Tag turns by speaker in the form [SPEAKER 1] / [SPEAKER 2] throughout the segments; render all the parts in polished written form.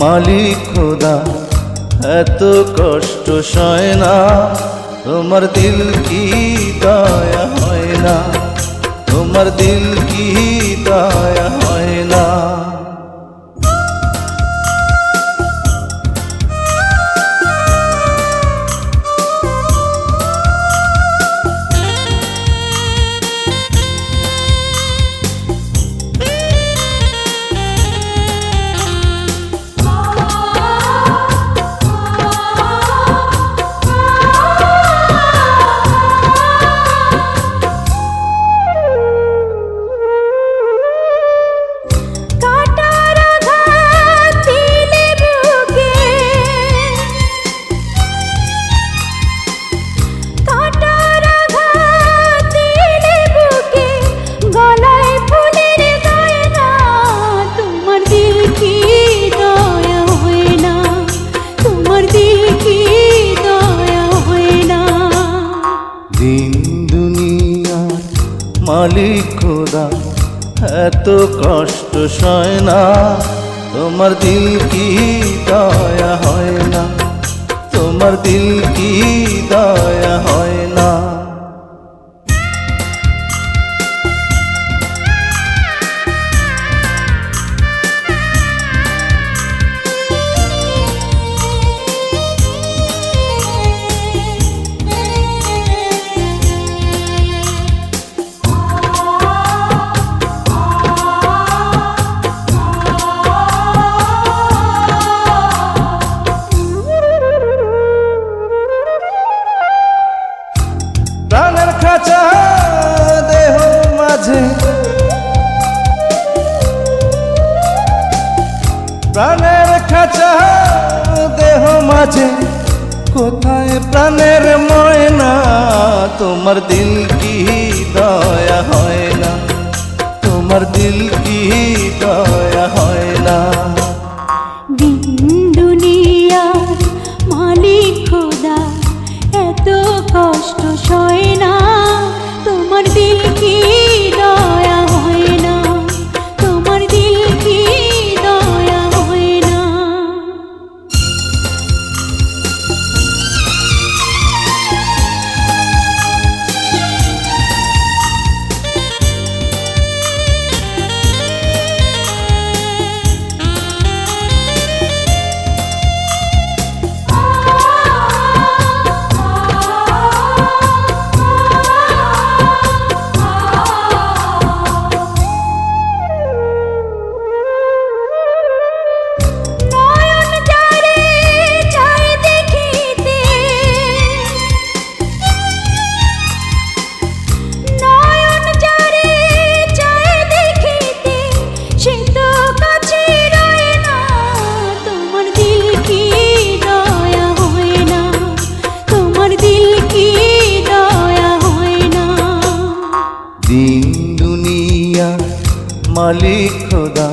[SPEAKER 1] মালিক খোদা এত কষ্ট সয় না, তোমার দিল কি দয়া হয় না, তোমার দিল কি দয়া হয় না। মালিক খোদা এত কষ্ট সয় না, তোমার দিল কি দয়া হয় না, তোমার দিল কি দয়া হয় না। প্রাণের খাঁচা দেহ মাঝে, প্রাণের খাঁচা দেহ মাঝে, কোথায় প্রাণের ময়না, তোমার দিল কি দয়া হয় না, তোমার দিল কি দয়া হয় না।
[SPEAKER 2] দুনিয়ার মালিক খোদা এত কষ্ট সয় না, তোমার দিল কি দয়া হয় না, তোমার দিল কি দয়া হয় না।
[SPEAKER 1] মালিক খোদা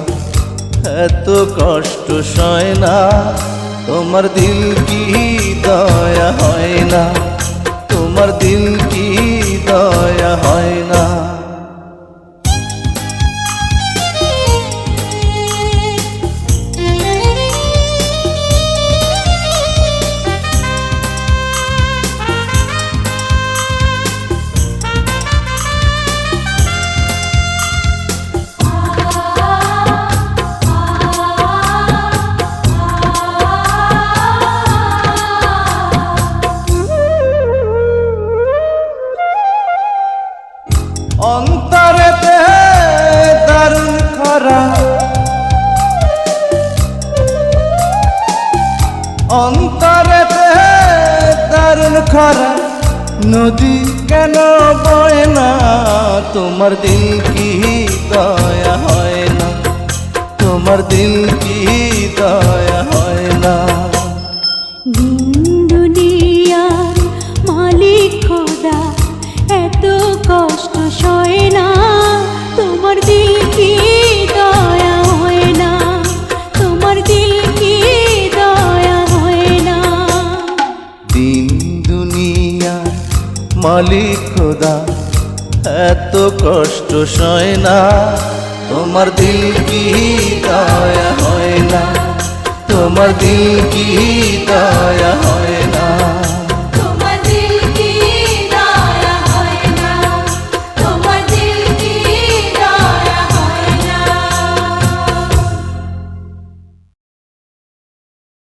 [SPEAKER 1] এত কষ্ট সয় না, তোমার দিল কি দয়া হয় না, তোমার দিল কি দয়া হয় না। অন্তরেতে দারুণ খরা, অন্তরেতে দারুণ খরা, নদী কেন বয় না, তোমার দিল কি দয়া হয় না, তোমার দিল কি দয়া হয় না।
[SPEAKER 2] দুনিয়ার মালিক খোদা এত কষ্ট সয় না, তোমার দিল কি দয়া হয় না, তোমার দিল কি দয়া হয় না।
[SPEAKER 1] দিন দুনিয়ার মালিক খোদা এত কষ্ট সয় না, তোমার দিল কি দয়া হয় না, তোমার দিল কি দয়া হয় না।